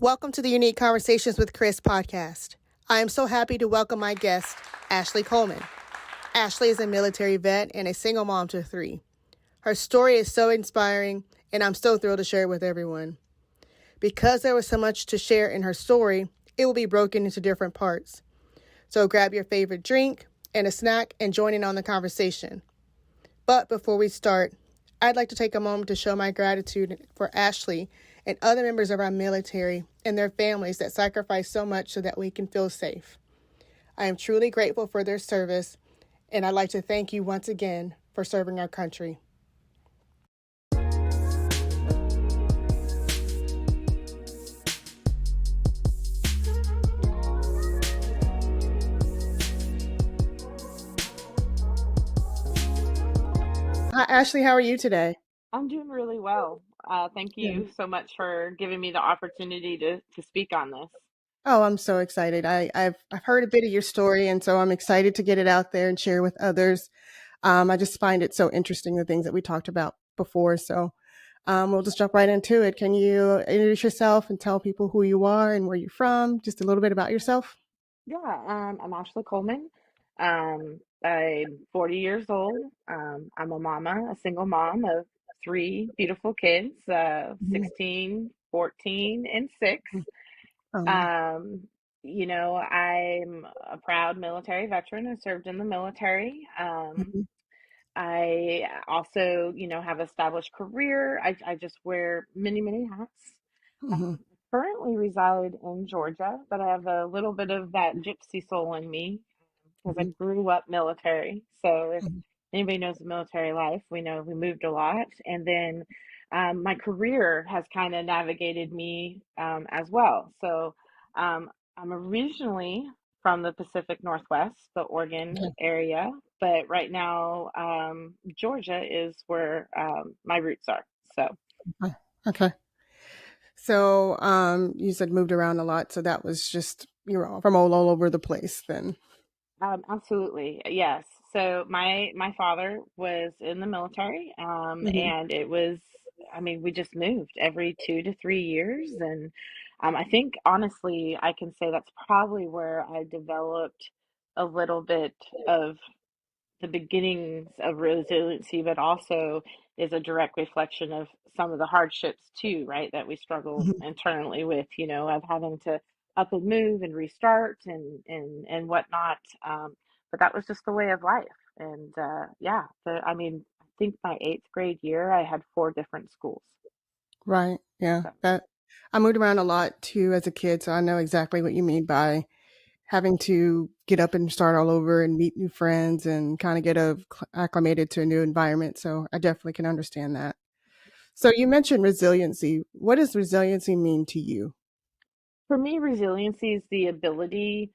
Welcome to the Unique Conversations with Chris podcast. I am so happy to welcome my guest, Ashley Kohlman. Ashley is a military vet and a single mom to 3. Her story is so inspiring, and I'm so thrilled to share it with everyone. Because there was so much to share in her story, it will be broken into different parts. So grab your favorite drink and a snack and join in on the conversation. But before we start, I'd like to take a moment to show my gratitude for Ashley and other members of our military and their families that sacrifice so much so that we can feel safe. I am truly grateful for their service, and I'd like to thank you once again for serving our country. Hi, Ashley. How are you today? I'm doing really well. Thank Yeah. you so much for giving me the opportunity to speak on this. Oh, I'm so excited. I've heard a bit of your story, and so I'm excited to get it out there and share with others. I just find it so interesting, the things that we talked about before. So we'll just jump right into it. Can you introduce yourself and tell people who you are and where you're from? Just a little bit about yourself. I'm Ashley Coleman. I'm 40 years old. I'm a mama, a single mom of 3 beautiful kids, Mhm. 16, 14, and 6. Um, Um, I'm a proud military veteran. I served in the military. mhm, I also, have established career. I just wear many, many hats. mhm, Currently reside in Georgia, but I have a little bit of that gypsy soul in me because I mhm, grew up military. So if mhm, anybody knows the military life, we know we moved a lot. And then my career has kind of navigated me as well. So um, I'm originally from the Pacific Northwest, the Oregon okay, area, but right now Georgia is where my roots are. So. okay. Okay. So you said moved around a lot, so that was just you're all from all over the place then. Absolutely, yes. So my father was in the military, Hmm. and it was, I mean, we just moved every 2 to 3 years, and I think honestly, I can say that's probably where I developed a little bit of the beginnings of resiliency, but also is a direct reflection of some of the hardships too, right? That we struggle Hmm. internally with, of having to up and move and restart and whatnot. But that was just the way of life. And yeah, I mean, I think my eighth grade year, I had 4 different schools. Right. Yeah. So. That I moved around a lot too as a kid, so I know exactly what you mean by having to get up and start all over and meet new friends and kind of acclimated to a new environment. So I definitely can understand that. So you mentioned resiliency. What does resiliency mean to you? For me, resiliency is the ability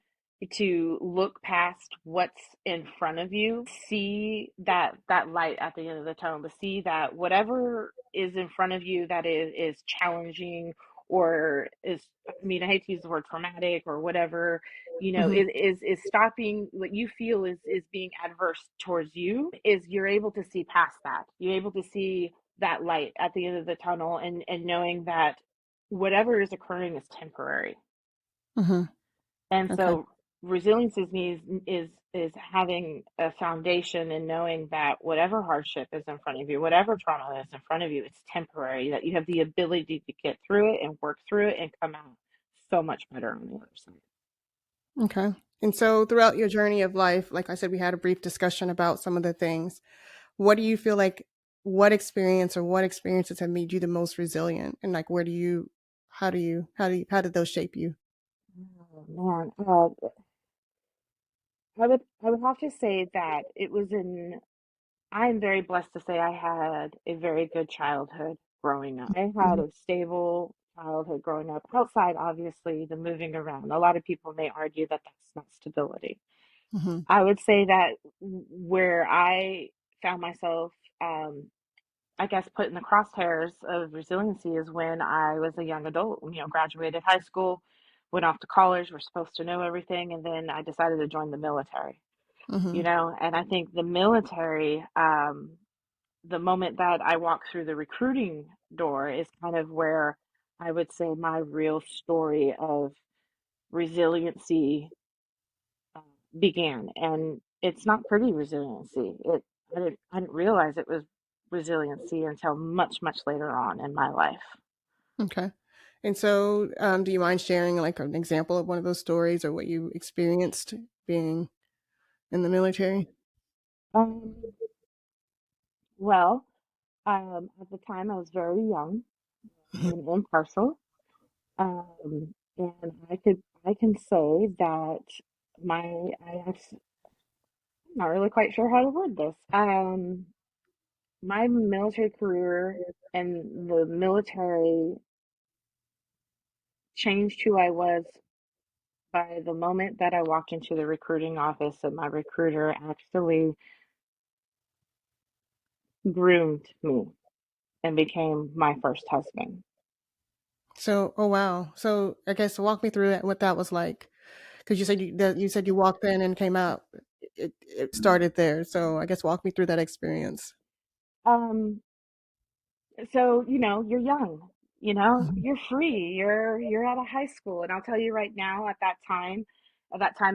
to look past what's in front of you, see that light at the end of the tunnel, to see that whatever is in front of you that is challenging or is, I mean, I hate to use the word traumatic or whatever, Hmm. is stopping what you feel is being adverse towards you, is you're able to see past that. You're able to see that light at the end of the tunnel and knowing that whatever is occurring is temporary. Hmm. And Okay. so resilience is having a foundation and knowing that whatever hardship is in front of you, whatever trauma is in front of you, it's temporary, that you have the ability to get through it and work through it and come out so much better on the other side. Okay. And so throughout your journey of life, like I said, we had a brief discussion about some of the things. What do you feel like, what experiences have made you the most resilient? And like, how did those shape you? Oh man, I would have to say that it was in. I am very blessed to say I had a very good childhood growing up. I had Mhm. a stable childhood growing up, outside, obviously, the moving around. A lot of people may argue that that's not stability. Mhm. I would say that where I found myself, um, I guess, put in the crosshairs of resiliency is when I was a young adult, graduated high school, went off to college, we're supposed to know everything, and then I decided to join the military. Mhm. And I think the military, the moment that I walked through the recruiting door is kind of where I would say, my real story of resiliency uh, began. And it's not pretty resiliency. I didn't realize it was resiliency until much, much later on in my life. Okay. And so, do you mind sharing like an example of one of those stories or what you experienced being in the military? Um, well, at the time I was very young and impartial. And I can say that I'm not really quite sure how to word this. My military career and the military changed who I was by the moment that I walked into the recruiting office, and my recruiter actually groomed me and became my first husband. So, oh wow. So, I guess walk me through what that was like. Because you said you walked in and came out. It started there. So, I guess walk me through that experience. Um, so, you're young, Mhm. you're free, you're out of high school. And I'll tell you right now, at that time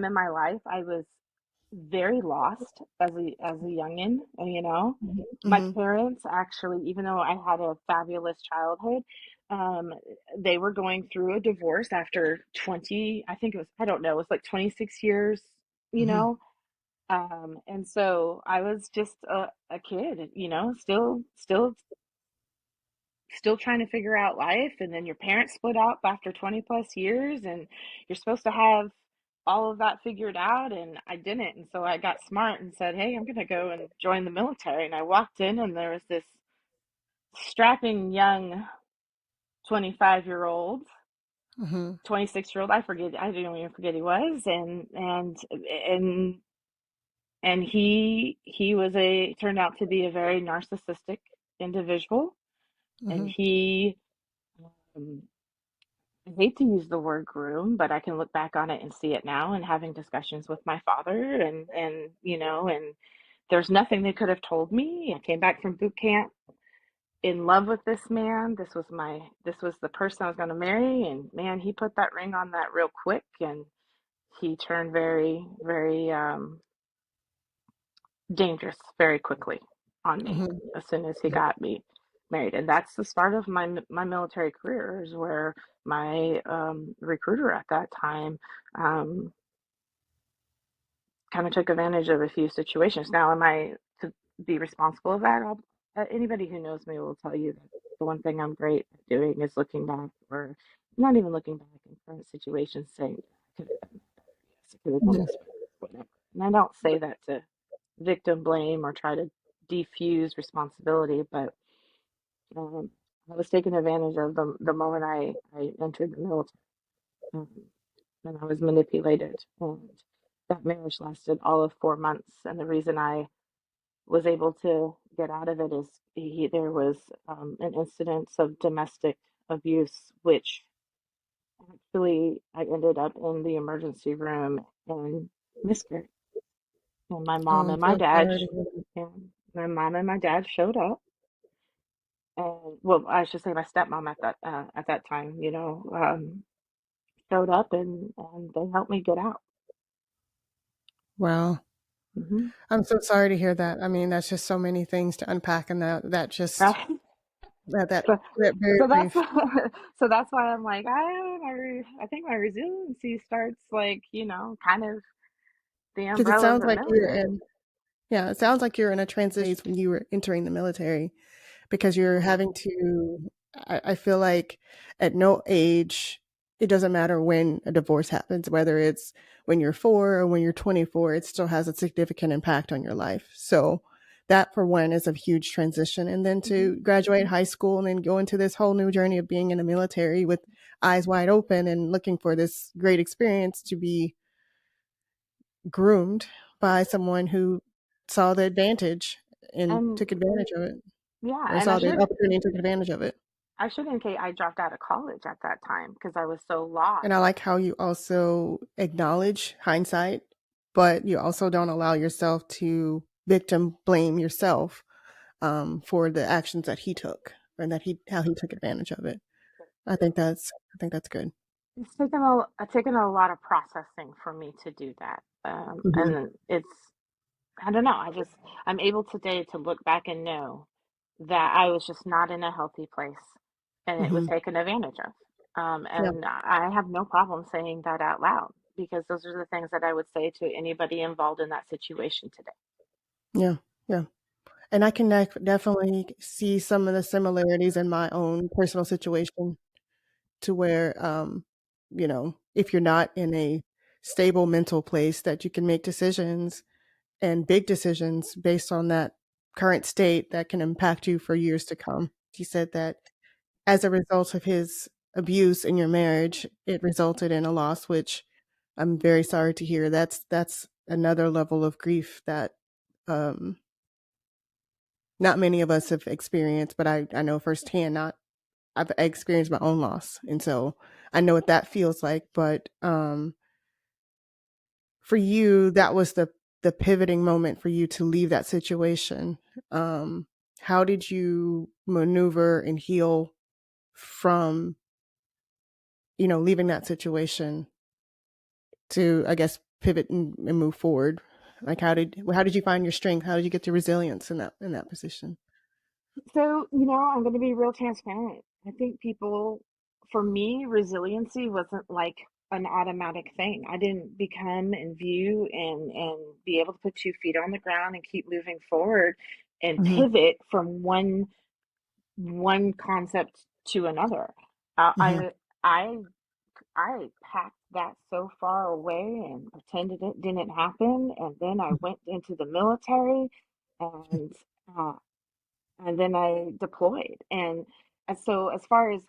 in my life, I was very lost as a youngin. My Mhm. parents actually, even though I had a fabulous childhood, um, they were going through a divorce after 20, I think it was, I don't know, it was like 26 years, you Mhm. know. And so I was just a kid, still trying to figure out life. And then your parents split up after 20 plus years, and you're supposed to have all of that figured out, and I didn't. And so I got smart and said, hey, I'm going to go and join the military. And I walked in, and there was this strapping young 25-year-old, Mhm. 26-year-old, I didn't even forget he was. And he turned out to be a very narcissistic individual. And Mhm. he um, I hate to use the word groom, but I can look back on it and see it now, and having discussions with my father, and there's nothing they could have told me. I came back from boot camp in love with this man. This was the person I was going to marry, and man, he put that ring on that real quick, and he turned very, very dangerous very quickly on me Mhm. as soon as he got me married. And that's the start of my military career, is where my recruiter at that time um, kind of took advantage of a few situations. Now, am I to be responsible of that? Anybody who knows me will tell you that the one thing I'm great at doing is looking back, or not even looking back in current situations, saying, I could have done that better. Yes, I could have done Mhm. this better, whatever. And I don't say that to victim blame or try to defuse responsibility, but um, I was taken advantage of the moment I entered the military, um, and I was manipulated. And that marriage lasted all of 4 months. And the reason I was able to get out of it is there was an incident of domestic abuse, which actually I ended up in the emergency room and miscarried. And my Oh, mom I'm and my so dad, sorry to hear that. and my mom and my dad showed up. And well, I should say my stepmom at that time, showed up, and they helped me get out. Wow. Hmm. I'm so sorry to hear that. I mean, that's just so many things to unpack, and that just Right. that So, that very so that's brief. so that's why I'm like, I think my resiliency starts, like, kind of the Because it umbrella of sounds the like you're military. in yeah, it sounds like you're in a transition when you were entering the military because you're having to I feel like at no age it doesn't matter when a divorce happens, whether it's when you're 4 or when you're 24, it still has a significant impact on your life. So that for one is a huge transition. And then Hmm. to graduate high school and then go into this whole new journey of being in the military with eyes wide open and looking for this great experience to be groomed by someone who saw the advantage and And took advantage of it yeah, or and I saw the should opportunity and took advantage of it. I should indicate I dropped out of college at that time because I was so And I lost. like how you also acknowledge hindsight, but you also don't allow yourself to victim blame yourself for the actions that he took and that he how he took advantage of it. I think that's good. It's taken a lot of processing for me to do that. Hmm. And I don't know. I'm able today to look back and know that I was just not in a healthy place and it was Hmm. taken advantage of. Yeah, And I have no problem saying that out loud because those are the things that I would say to anybody involved in that situation today. yeah, yeah. And I can definitely see some of the similarities in my own personal situation to where, if you're not in a stable mental place, that you can make decisions and big decisions based on that current state that can impact you for years to come. He said that as a result of his abuse in your marriage, it resulted in a loss, which I'm very sorry to hear. That's another level of grief that um, not many of us have experienced, but I know firsthand. Not I've experienced my own loss, and so I know what that feels like. But for you, that was the pivoting moment for you to leave that situation. Um, how did you maneuver and heal from leaving that situation to, I guess, pivot and move forward? Like how did you find your strength? How did you get the resilience in that position? So, I'm going to be real transparent. I think people, for me, resiliency wasn't like an automatic thing. I didn't become and view and be able to put 2 feet on the ground and keep moving forward and Hmm. pivot from one concept to another. Hmm. I I packed that so far away and pretended it didn't happen, and then I went into the military, and uh, and then I deployed. And so as far as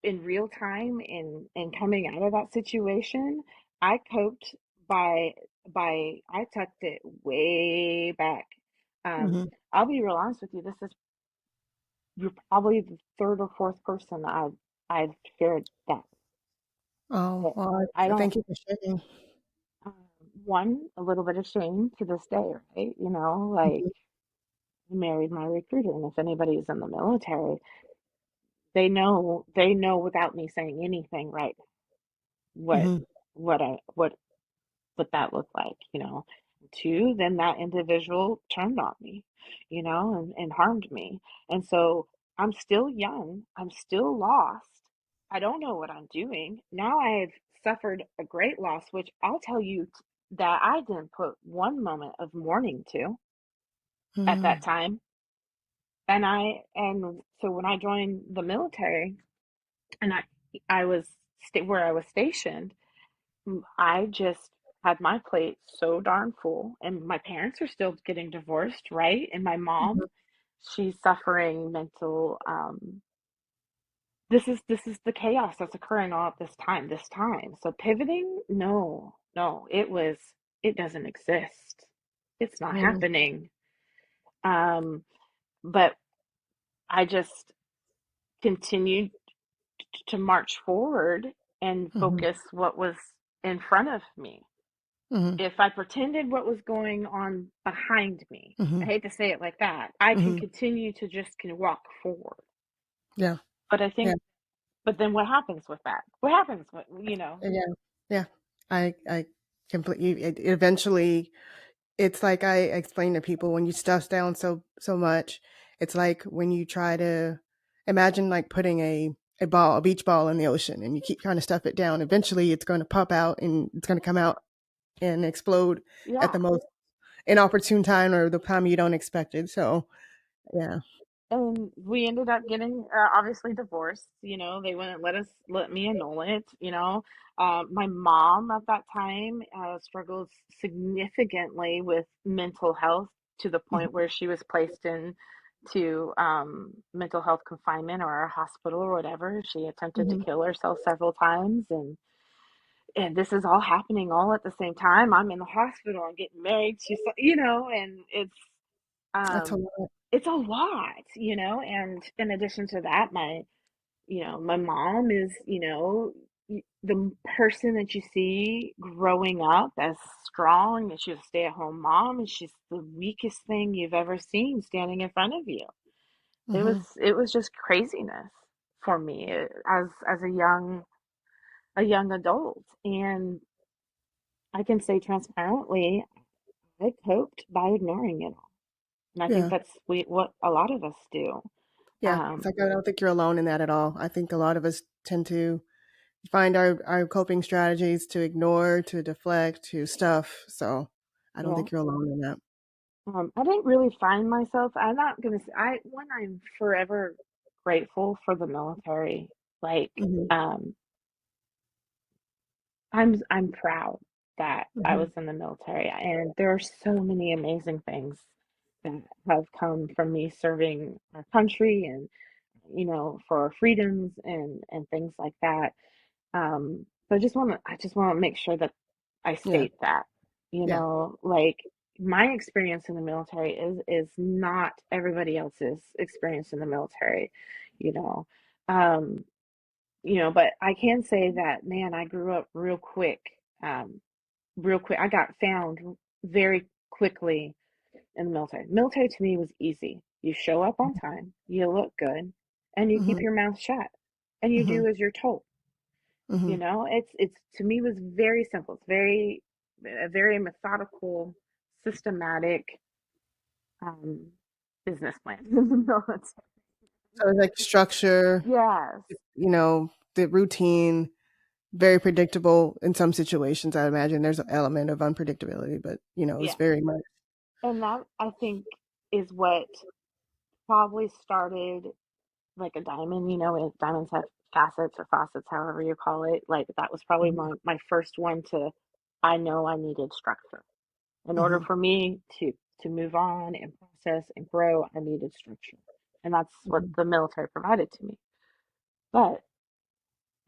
in real time and coming out of that situation, I coped by I tucked it way back. Um, Hmm. I'll be real honest with you. You're probably the third or fourth person I've shared that Oh, with. well, I don't thank you for sharing. um, one a little bit of shame to this day, right? Like Hmm. I married my recruiter, and if anybody's in the military, they know without me saying anything right what Hmm. what I what that looked like, Two, then that individual turned on me, and harmed me. And so I'm still young, I'm still lost. I don't know what I'm doing. Now I've suffered a great loss, which I'll tell you that I didn't put one moment of mourning to at that Hmm. time. And so when I joined the military and I was where I was stationed, I just had my plate so darn full, and my parents are still getting divorced, right? And my mom, Hmm. she's suffering mental. This is the chaos that's occurring all at this time. So pivoting, no, no, it doesn't exist. It's not Hmm. happening. Um, but I just continued to march forward and Hmm. focus what was in front of me. Hmm. If I pretended what was going on behind me, I Hmm. hate to say it like that, I can Hmm. continue to just can walk forward. Yeah. But I Yeah. think, but then what happens with that? What happens with? Yeah. Yeah. I completely. Eventually, it's like I explain to people, when you stuff down so much, it's like when you try to imagine like putting a beach ball in the ocean, and you keep trying to stuff it down. Eventually, it's going to pop out, and it's going to come out and explode at the Yeah. most inopportune time, or the time you don't expect it. So yeah. And we ended up getting obviously divorced. They wouldn't let me annul it. My mom at that time struggled significantly with mental health to the Mhm. point where she was placed in to mental health confinement or a hospital or whatever. She attempted to Mhm. kill herself several times, and this is all happening all at the same time. I'm in the hospital. I'm getting married to and That's a um, lot. it's a lot, and in addition to that, my mom is, the person that you see growing up as strong, and she's a stay-at-home mom, and she's the weakest thing you've ever seen standing in front of you. It was Mhm. it was just craziness. for me as a young adult. And I can say transparently, I coped by ignoring it all. And I think Yeah. that's what a lot of us do. Yeah. It's Um, like I don't think you're alone in that at all. I think a lot of us tend to find our coping strategies to ignore, to deflect, to stuff. So I don't yeah. think you're alone in that. I didn't really find myself. I'm not gonna say I'm forever grateful for the military. Like, Hmm. um, I'm proud that I Hmm. was in the military, and there are so many amazing things that have come from me serving our country and for our freedoms and things like that. But I just want to make sure that I Yeah. state that, Yeah. like my experience in the military is not everybody else's experience in the military, you know. Um, but I can say that, man, I grew up real quick. Real quick. I got found very quickly in the military. Military to me was easy. You show up on time, you look good, and you keep Hmm. your mouth shut, and you Hmm. do as you're told. Hmm. It's to me was very simple. It's a very methodical, systematic um, business plan. No, So it's like structure, yes, the routine, very predictable in some situations. I imagine there's an element of unpredictability, but it's yes, very much. and that I think is what probably started like a diamond. Diamonds have facets or faucets, however you call it. Like that was probably Mhm. my first one to. I know I needed structure. In order Mhm. for me to move on and process and grow, I needed structure, and that's what Mhm. the military provided to me. But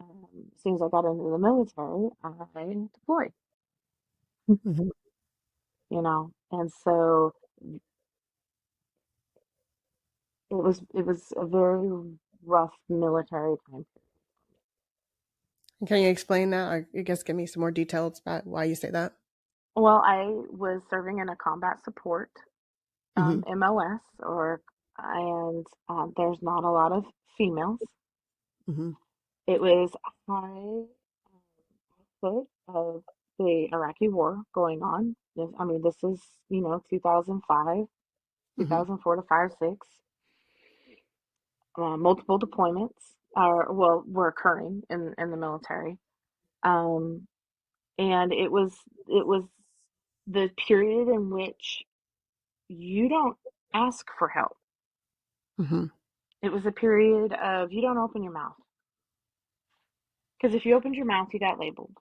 as soon as I got into the military, I deployed, Mhm. and so it was a very rough military time. Can you explain that? Or I guess give me some more details about why you say that. Well, I was serving in a combat support, Mhm. MOS, and there's not a lot of females. Mhm. It was high foot of the Iraqi war going on. I mean, this is, 2005, Mhm. 2004 to 5, 6. Multiple deployments were occurring in the military. Um, and it was the period in which you don't ask for help. Mhm. It was a period of you don't open your mouth. Because if you opened your mouth, you got labeled.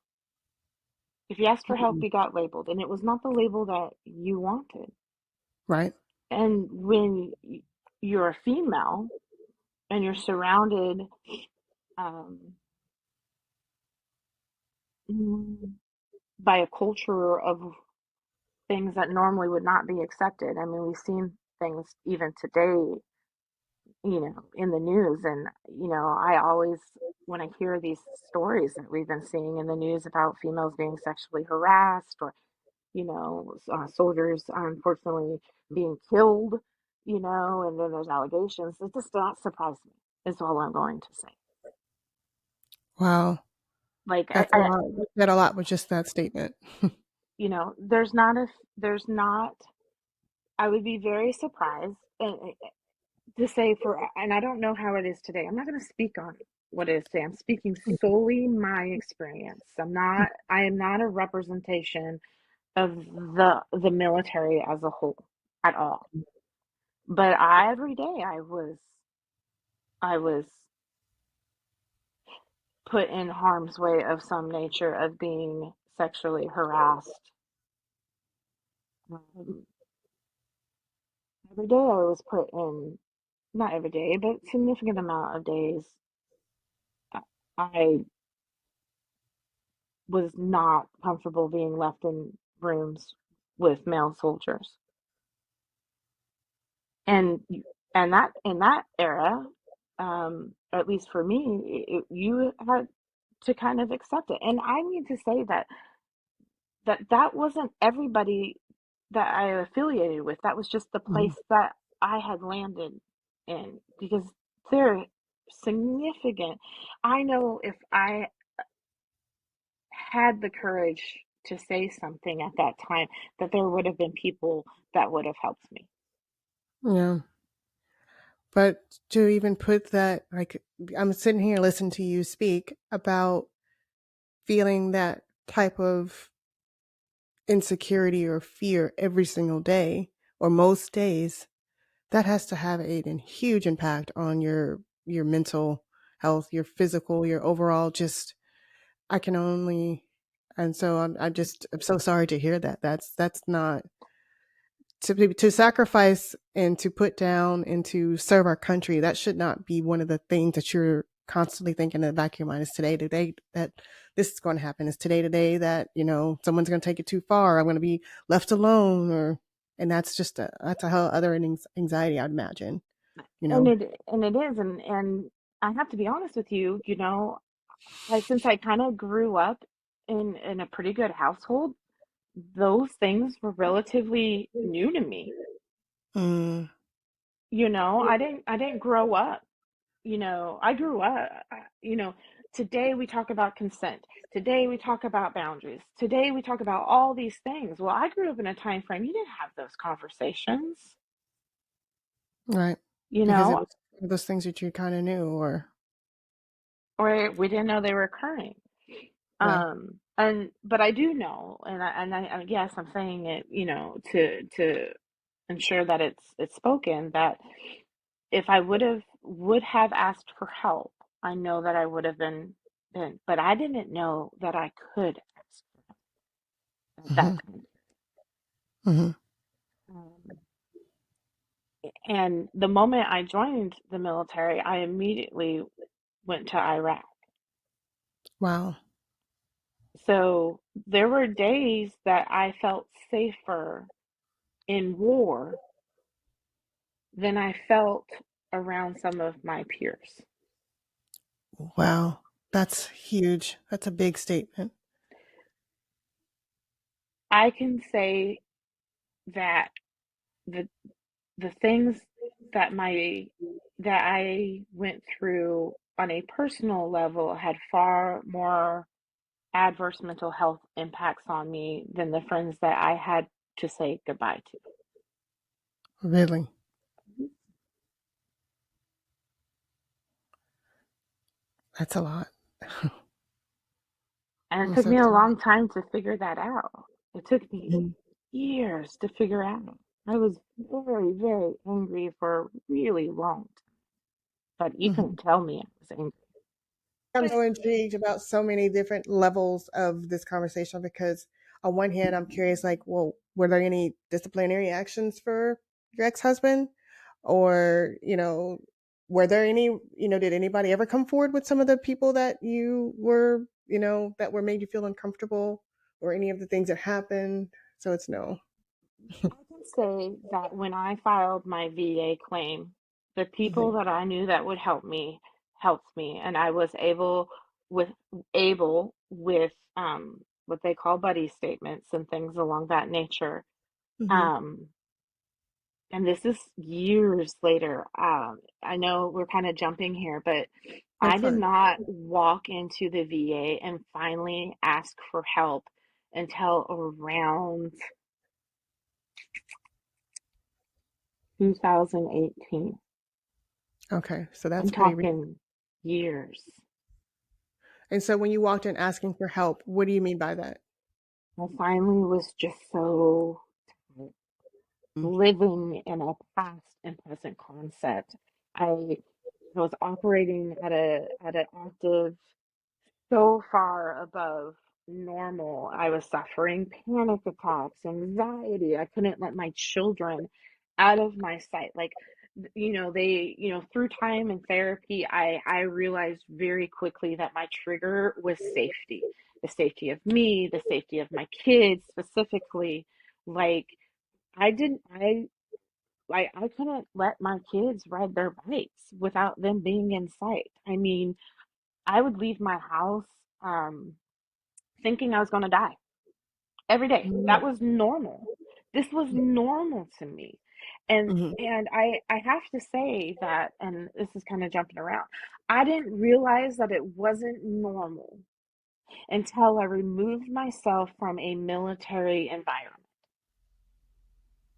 If you asked for help, Mhm. you got labeled. And it was not the label that you wanted. Right. And when you're a female and you're surrounded um, mm, by a culture of things that normally would not be accepted. I mean, we've seen things even today, in the news. And, I always, when I hear these stories that we've been seeing in the news about females being sexually harassed or, soldiers unfortunately being killed, and then there's allegations, it does not surprise me, is all I'm going to say. Wow. Like, That's a lot. You said a lot with just that statement. there's not, I would be very surprised to say and I don't know how it is today. I'm not going to speak on what it is today. I'm speaking solely my experience. I am not a representation of the military as a whole at all. But every day I was put in harm's way of some nature of being sexually harassed. Um, every day I was put in, not every day, but significant amount of days. I was not comfortable being left in rooms with male soldiers. And that in that era, at least for me, you had to kind of accept it. And I need to say that wasn't everybody that I affiliated with. That was just the Mhm. place that I had landed in, because there significant. I know if I had the courage to say something at that time, that there would have been people that would have helped me. Yeah. But to even put that, like, I'm sitting here listening to you speak about feeling that type of insecurity or fear every single day or most days, that has to have a huge impact on your mental health, your physical, your overall just I can only and so I'm so sorry to hear that. That's not to sacrifice and to put down and to serve our country. That should not be one of the things that you're constantly thinking in the back of your mind is today that this is going to happen. Is today that, someone's going to take it too far. I'm going to be left alone and that's just that's a whole other anxiety, I'd imagine, you And know. it is, and I have to be honest with you, since I kind of grew up in a pretty good household, those things were relatively new to me. Mm, I didn't grow up. I grew up, today we talk about consent. Today we talk about boundaries. Today we talk about all these things. Well, I grew up in a time frame you didn't have those conversations, right. you Because it know, was one of those things that you kind of knew or or we didn't know they were occurring. yeah. And but I do know, and yes, I'm saying it, to ensure that it's spoken, that if I would have asked for help, I know that I would have been, but I didn't know that I could ask for help at that Hmm. time. Hmm. Um, and the moment I joined the military, I immediately went to Iraq. Wow. So there were days that I felt safer in war than I felt around some of my peers. Wow. That's huge. That's a big statement. I can say that the the things that my that I went through on a personal level had far more adverse mental health impacts on me than the friends that I had to say goodbye to. Really. That's a lot. And it I'm took so me a sorry. long time to figure that out. It took me Mhm. years to figure out. I was very, very angry for a really long time, but you Mhm. couldn't tell me I was angry. I'm so intrigued about so many different levels of this conversation because on one hand, I'm curious, like, well, were there any disciplinary actions for your ex-husband? Or, were there any, did anybody ever come forward with some of the people that you were, that were made you feel uncomfortable or any of the things that happened? So it's no. I can say that when I filed my VA claim, the people Mhm. that I knew that would helped me, and I was with able with what they call buddy statements and things along that nature. Mhm. Um, and this is years later. I know we're kind of jumping here, but I That's did fine. not walk into the VA and finally ask for help until around 2018. Okay. So I'm that's pretty talking years. And so when you walked in asking for help, what do you mean by that? I finally was just so tired Mm. living in a past and present concept. I was operating at an octave so far above normal. I was suffering panic attacks, anxiety. I couldn't let my children out of my sight. Like, through time and therapy, I realized very quickly that my trigger was safety, the safety of me, the safety of my kids specifically. Like, I didn't, I couldn't let my kids ride their bikes without them being in sight. I mean, I would leave my house, um, thinking I was going to die every day. Mm. That was normal. This was normal to me. And Mhm. I have to say that, and this is kind of jumping around, I didn't realize that it wasn't normal until I removed myself from a military environment.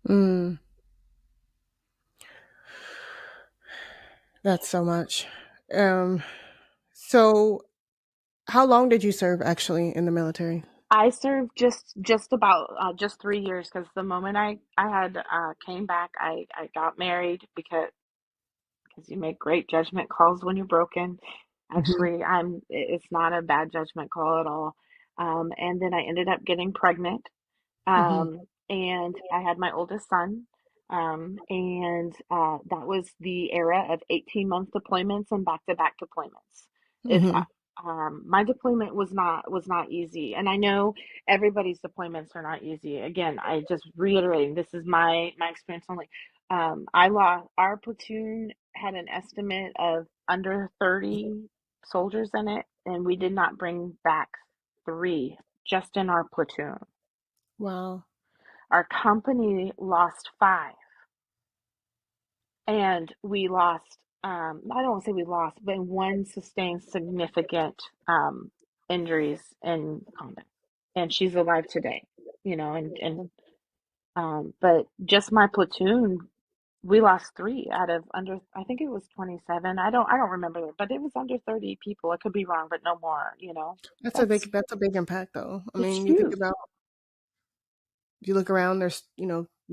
Mm, that's so much. Um, so how long did you serve actually in the military? I served just about just 3 years, because the moment I had came back, I got married, because you make great judgment calls when you're broken. Mhm, Actually, it's not a bad judgment call at all. And then I ended up getting pregnant, mhm, and I had my oldest son. And that was the era of 18-month deployments and back-to-back deployments. If mhm. My deployment was not easy, and I know everybody's deployments are not easy. Again, I just reiterating, this is my experience only. I lost Our platoon had an estimate of under 30 soldiers in it, and we did not bring back three just in our platoon. Wow. Our company lost five, and we lost, I don't want to say we lost, but one sustained significant injuries in combat. And she's alive today, but just my platoon, we lost three out of under, I think it was 27. I don't remember, but it was under 30 people. I could be wrong, but no more. That's That's a big impact though. I it's mean, you think huge. about you look around, there's,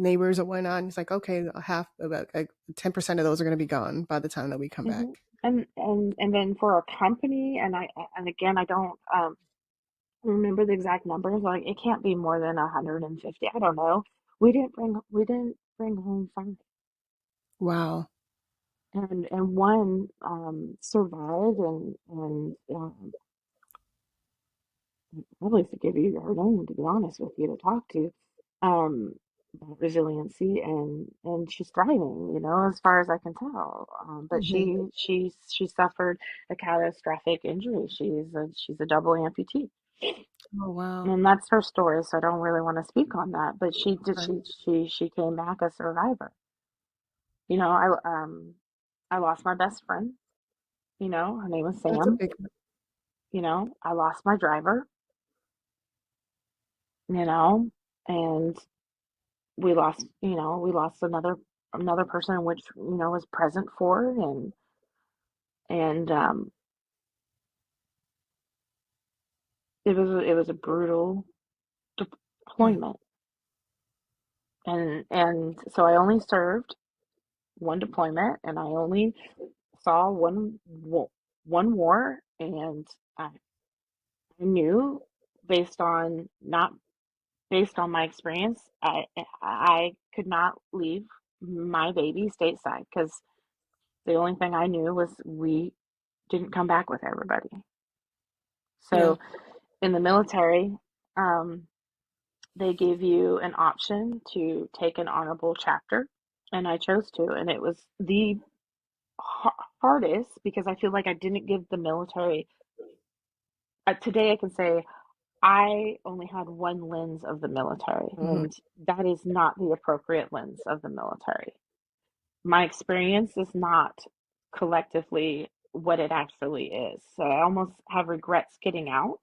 neighbors or whatnot, and it's like, okay, a half about like 10% of those are gonna be gone by the time that we come hmm back. and then for our company, and again, I don't remember the exact numbers. Like, it can't be more than 150. I don't know. We didn't bring home five, Wow. and one survived, and probably to give you her name, to be honest with you, to talk to, um, about resiliency, and she's thriving, as far as I can tell. But Mhm. she suffered a catastrophic injury. She's a double amputee, Oh, wow. and that's her story. So I don't really want to speak on that. But she did. Right. She came back a survivor. You know, I lost my best friend. Her name was That's a Sam. big I lost my driver. You know, and we lost another person, which was present for, and it was a brutal mm, deployment, and so I only served one deployment, and I only saw one war, and I knew, based on not based on my experience, I could not leave my baby stateside, because the only thing I knew was we didn't come back with everybody. yeah. So in the military, um, they give you an option to take an honorable chapter, and I chose to, and it was the hardest, because I feel like I didn't give the military. Today, I can say I only had one lens of the military, Mhm, and that is not the appropriate lens of the military. My experience is not collectively what it actually is. So I almost have regrets getting out,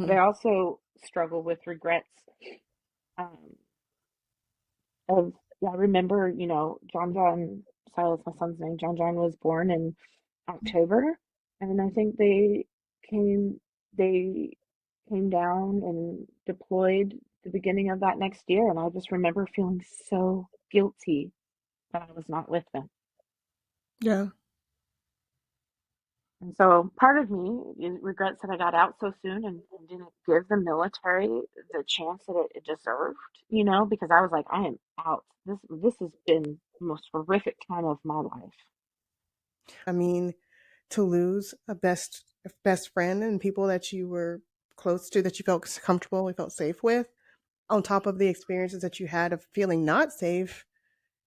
but I mhm. also struggle with regrets, um, of, yeah, I remember, John Silas, my son's name. John was born in October, and I think came they came down and deployed the beginning of that next year, and I just remember feeling so guilty that I was not with them. Yeah. And so part of me regrets that I got out so soon, and didn't give the military the chance that it deserved, because I was like, I am out. This has been the most horrific time of my life. I mean, to lose a best friend and people that you were close to, that you felt comfortable, you felt safe with, on top of the experiences that you had of feeling not safe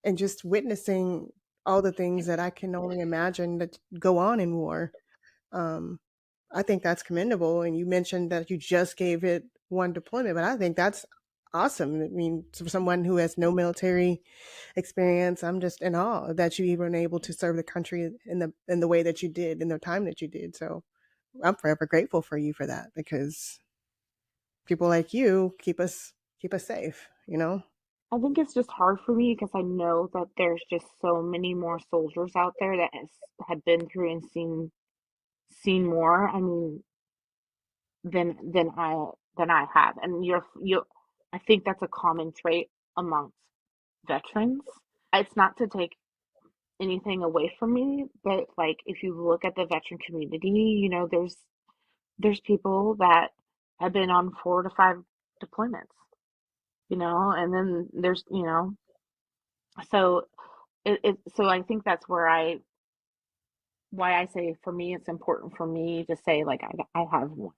and just witnessing all the things that I can only imagine that go on in war. Um, I think that's commendable. And you mentioned that you just gave it one deployment, but I think that's awesome. I mean, for someone who has no military experience, I'm just in awe that you even able to serve the country in the way that you did in the time that you did. So I'm forever grateful for you for that because people like you keep us safe. You know. I think it's just hard for me because I know that there's just so many more soldiers out there that have been through and seen more. I mean, than I have, and you. I think that's a common trait amongst veterans. It's not to take anything away from me, but like if you look at the veteran community, there's people that have been on 4 to 5 deployments, and then there's, so so I think that's why I say for me it's important for me to say like I have one,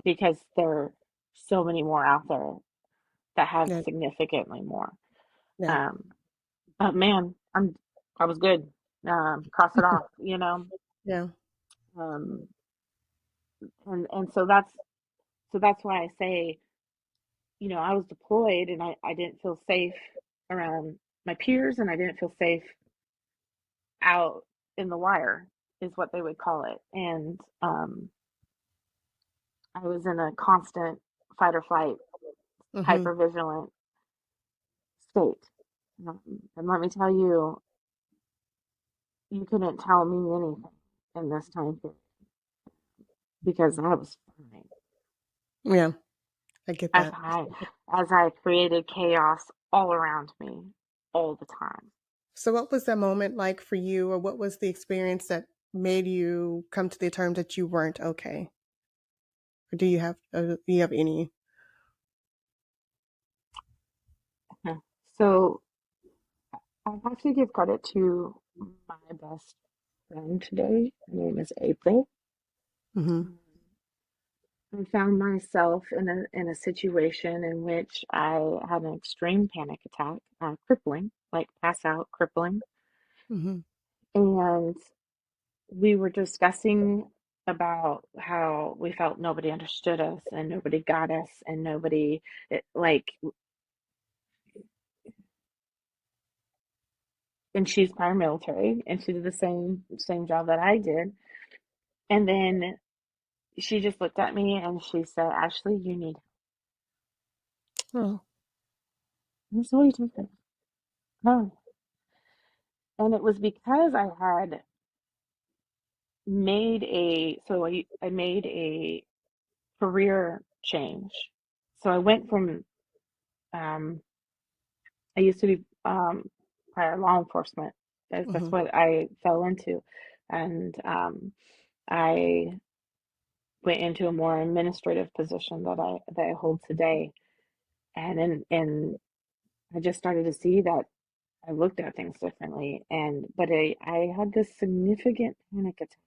because there are so many more out there that have Yeah. significantly more. Yeah. Um, but man, I was good. Cross it off, Yeah. Um, and so that's why I say, I was deployed and I didn't feel safe around my peers and I didn't feel safe out in the wire is what they would call it. And I was in a constant fight or flight, Mm-hmm. hyper vigilant state. And let me tell you, you couldn't tell me anything in this time period because I was fine. Yeah. I get As that. I as I created chaos all around me all the time. So, what was that moment like for you, or what was the experience that made you come to the term that you weren't okay? Or do you have any? Yeah. So I have to give credit to my best friend today. Her name is April. Mm-hmm. Um, I found myself in a situation in which I had an extreme panic attack, crippling, like pass out, crippling, Mm-hmm. and we were discussing about how we felt nobody understood us and nobody got us and nobody like, and she's paramilitary and she did the same job that I did, and then she just looked at me and she said, Ashley, you need Oh. help. I said, what are you talking about? No. And it was because I made a career change. So I went from, um, I used to be prior law enforcement. That's Mm-hmm. what I fell into. And I went into a more administrative position that I hold today. And I just started to see that I looked at things differently. But I had this significant panic attack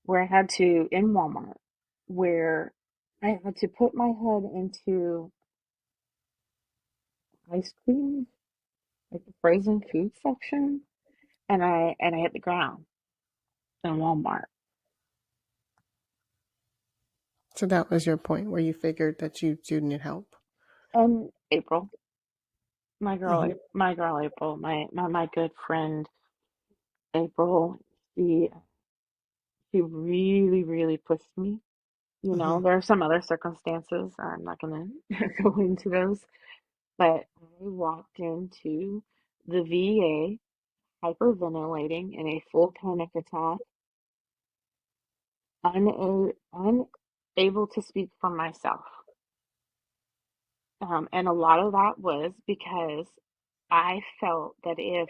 where I had to, in Walmart, where I had to put my head into ice cream, like the frozen food section, and I hit the ground in Walmart. So that was your point where you figured that you do need help. And April, Mm-hmm. my girl April, my good friend April, she she really, really pushed me. Mm-hmm. There are some other circumstances. I'm not gonna go into those, but I walked into the VA hyperventilating in a full panic attack, unable to speak for myself. And a lot of that was because I felt that if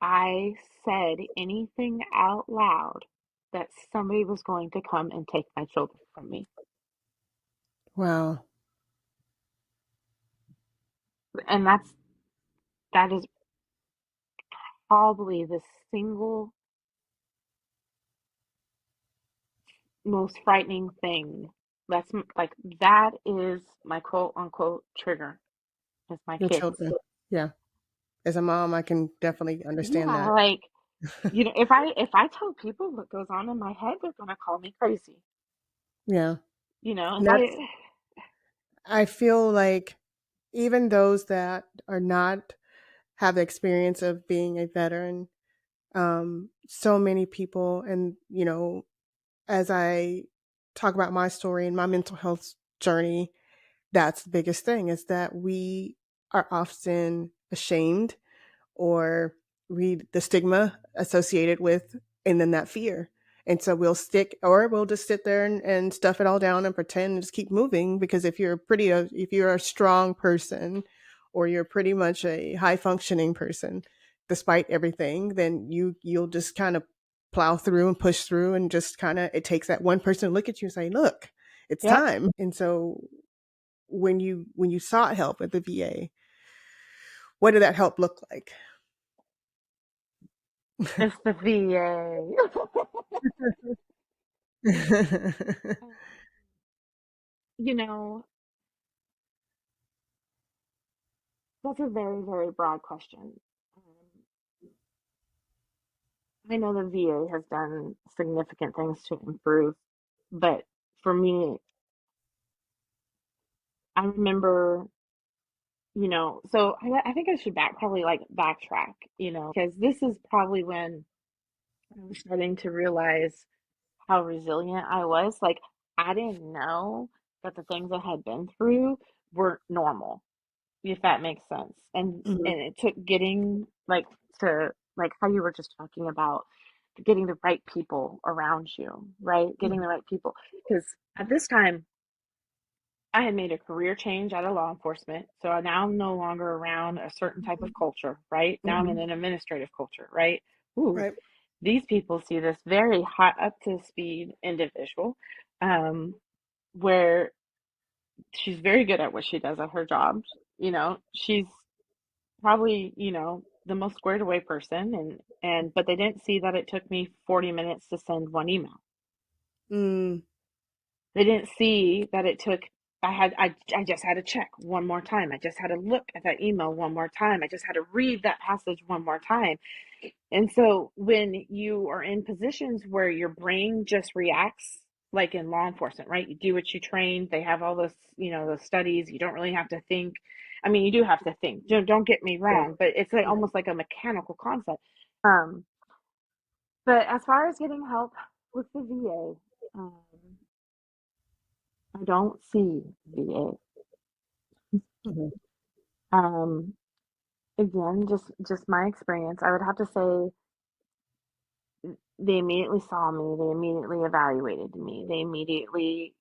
I said anything out loud, that somebody was going to come and take my children from me. Wow. And that is probably the single most frightening thing. Like that is my quote unquote trigger. Is my Your kids. children. Yeah. As a mom, I can definitely understand Yeah, that. like, if I tell people what goes on in my head, they're gonna call me crazy. Yeah. You know, And if I I feel like even those that are not have the experience of being a veteran, so many people, and as I talk about my story and my mental health journey, that's the biggest thing is that we are often ashamed or read the stigma associated with, and then that fear. And so we'll stick, or we'll just sit there and stuff it all down and pretend and just keep moving. Because if you're a strong person, or you're pretty much a high functioning person, despite everything, then you'll just kind of plow through and push through, and just kind of, it takes that one person to look at you and say, "Look, it's Yep. time." And so when you sought help at the VA, what did that help look like? It's the VA. Um, you know, that's a very, very broad question. I know the VA has done significant things to improve, but for me, I remember, so I think I should probably like backtrack, because this is probably when I was starting to realize how resilient I was. Like, I didn't know that the things I had been through were normal, if that makes sense. And Mhm, it took getting like to like how you were just talking about getting the right people around you, right? Getting mhm, the right people. Because at this time, I had made a career change out of law enforcement. So now I'm no longer around a certain type of culture, right? Now I'm in mhm. an administrative culture, right? Ooh, Right. these people see this very hot up to speed individual, um, where she's very good at what she does at her job. She's probably, the most squared away person, and but they didn't see that it took me 40 minutes to send one email. Mm, They didn't see that it took I just had to check one more time. I just had to look at that email one more time. I just had to read that passage one more time. And so when you are in positions where your brain just reacts, like in law enforcement, right? You do what you train. They have all those, those studies. You don't really have to think. I mean, you do have to think. Don't get me yeah, wrong, but it's like yeah. almost like a mechanical concept. Um, but as far as getting help with the VA, I don't see VA. Mhm, Again, just my experience, I would have to say they immediately saw me, they immediately evaluated me, they immediately,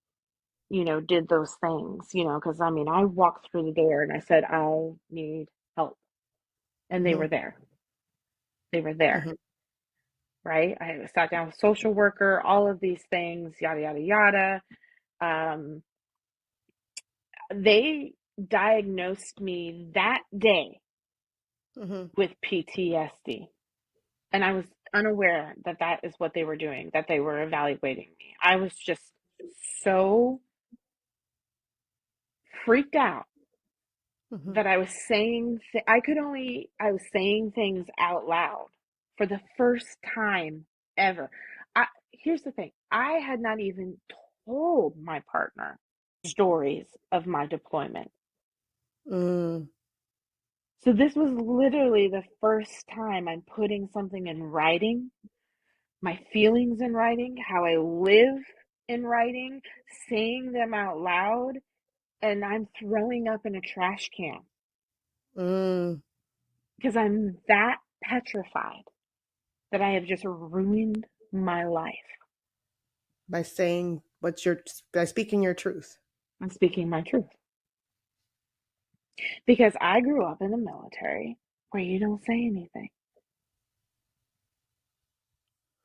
did those things, because I mean, I walked through the door and I said, I need help. And they mhm, were there. They were there, mhm, right? I sat down with a social worker, all of these things, yada, yada, yada. Um, they diagnosed me that day mhm, with PTSD. And I was unaware that that is what they were doing, that they were evaluating me. I was just so freaked out mhm, that I was saying I was saying things out loud for the first time ever. Here's the thing. I had not even told my partner stories of my deployment. mm, So this was literally the first time I'm putting something in writing, my feelings in writing, how I live in writing, saying them out loud, and I'm throwing up in a trash can mm. because I'm that petrified that I have just ruined my life. By speaking your truth. I'm speaking my truth because I grew up in the military where you don't say anything.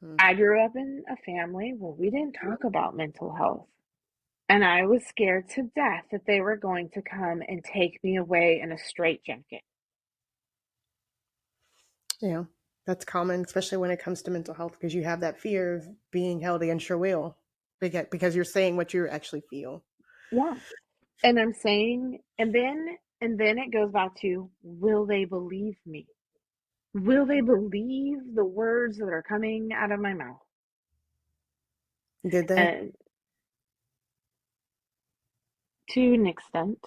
Mm, I grew up in a family where we didn't talk about mental health. And I was scared to death that they were going to come and take me away in a straitjacket. yeah, that's common, especially when it comes to mental health, because you have that fear of being held against your will, because you're saying what you actually feel. Yeah. And I'm saying, and then it goes back to, will they believe me? Will they believe the words that are coming out of my mouth? Did they? And to an extent.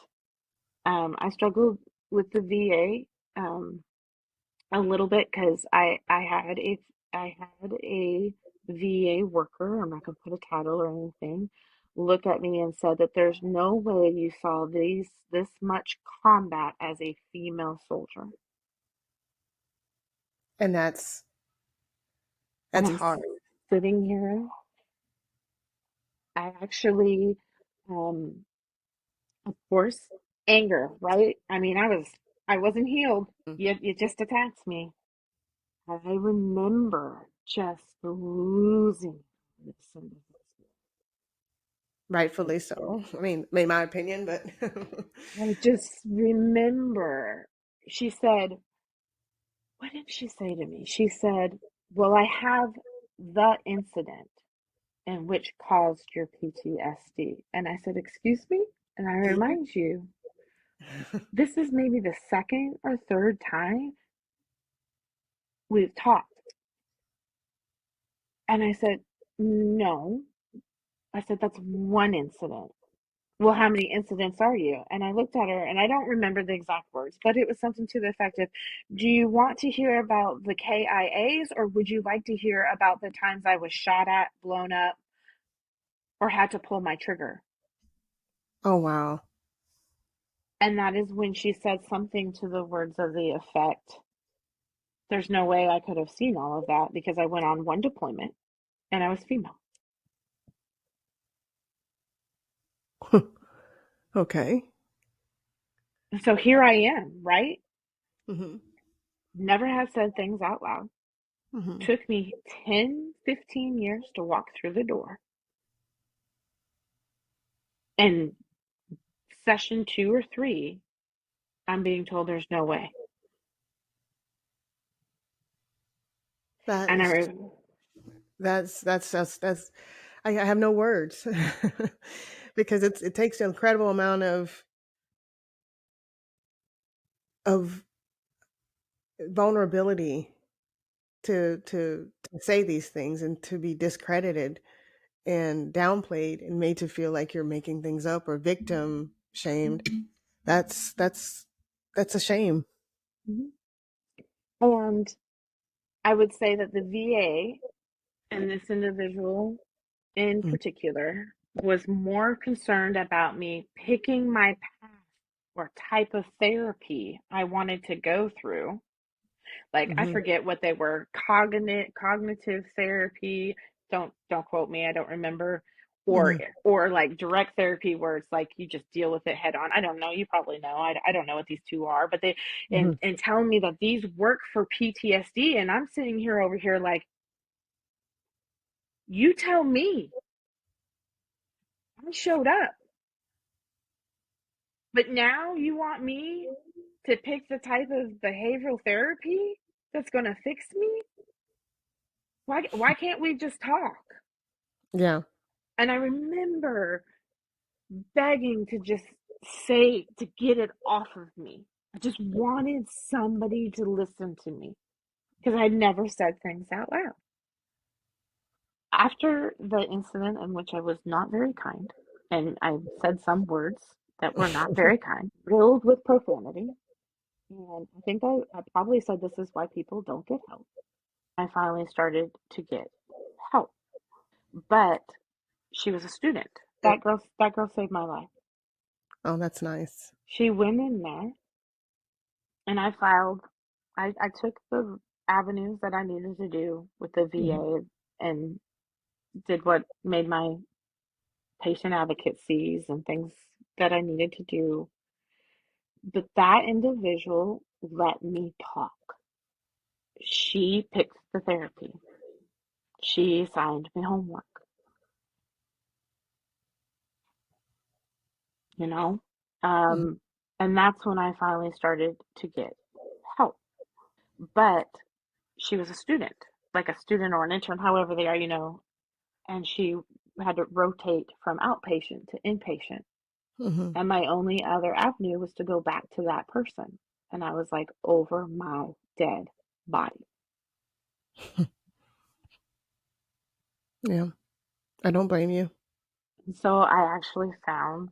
I struggled with the VA a little bit because I had a VA worker. I'm not gonna put a title or anything. Look at me and said that there's no way you saw this much combat as a female soldier. And And that's I'm hard. sitting here. I actually, um, of course, anger, right? I mean, I wasn't healed. You just attacked me. I remember just losing this individual. Rightfully so. I mean, in my opinion, but I just remember she said, what did she say to me? She said, well, I have the incident in which caused your PTSD. And I said, excuse me? And I Mhm. remind you, this is maybe the second or third time we've talked. And I said, no. I said, that's one incident. Well, how many incidents are you? And I looked at her and I don't remember the exact words, but it was something to the effect of, do you want to hear about the KIAs or would you like to hear about the times I was shot at, blown up, or had to pull my trigger? Oh, wow. And that is when she said something to the words of the effect, there's no way I could have seen all of that because I went on one deployment and I was female. Okay. And so here I am, right? Mhm. Never have said things out loud. Mhm. Took me 10, 15 years to walk through the door. And session 2 or 3, I'm being told there's no way. That And I, is re- that's I have no words because it takes an incredible amount of vulnerability to say these things and to be discredited and downplayed and made to feel like you're making things up or victim shamed. That's that's that's a shame. and I would say that the VA and this individual in Mm. particular was more concerned about me picking my path or type of therapy I wanted to go through. Like I Mhm. forget what they were, cognitive therapy. Don't quote me, I don't remember. Or Mhm. or like direct therapy where it's like you just deal with it head on. I don't know, you probably know. I don't know what these two are, but they Mhm. and telling me that these work for PTSD and I'm sitting here over here like you tell me. I showed up. But now you want me to pick the type of behavioral therapy that's going to fix me? Why can't we just talk? Yeah. And I remember begging to just say to get it off of me. I just wanted somebody to listen to me because I'd never said things out loud. After the incident in which I was not very kind and I said some words that were not very kind, filled with profanity, and I think I probably said this is why people don't get help. I finally started to get help. But she was a student. That girl saved my life. Oh, that's nice. She went in there and I filed I took the avenues that I needed to do with the Mhm. VA and did what made my patient advocacies and things that I needed to do. But that individual let me talk. She picked the therapy. She assigned me homework, you know? Mhm. Um, and that's when I finally started to get help. But she was a student, like a student or an intern, however they are, and she had to rotate from outpatient to inpatient. Mhm. And my only other avenue was to go back to that person. And I was like, over my dead body. Yeah. I don't blame you. And so I actually found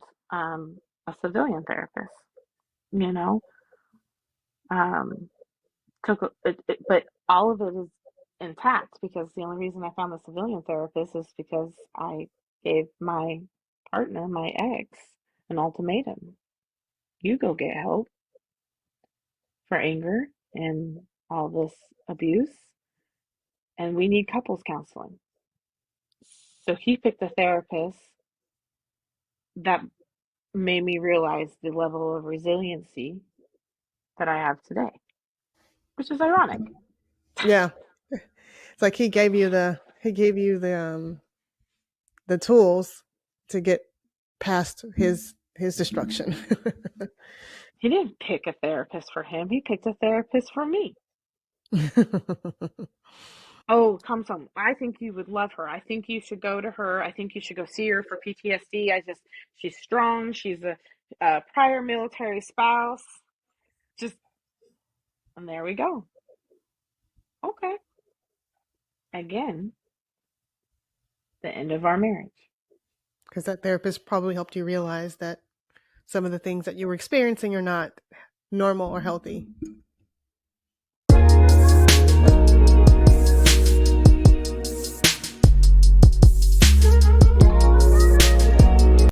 a civilian therapist, you know. Um, but all of it is intact because the only reason I found the civilian therapist is because I gave my partner, my ex, an ultimatum. You go get help for anger and all this abuse, and we need couples counseling. So he picked a therapist that made me realize the level of resiliency that I have today, which is ironic. Yeah. It's like he gave you the tools to get past his destruction. He didn't pick a therapist for him, he picked a therapist for me. Oh, come some. I think you would love her. I think you should go to her. I think you should go see her for PTSD. She's strong. She's a prior military spouse. Just, and there we go. Okay. Again, the end of our marriage. Because that therapist probably helped you realize that some of the things that you were experiencing are not normal or healthy.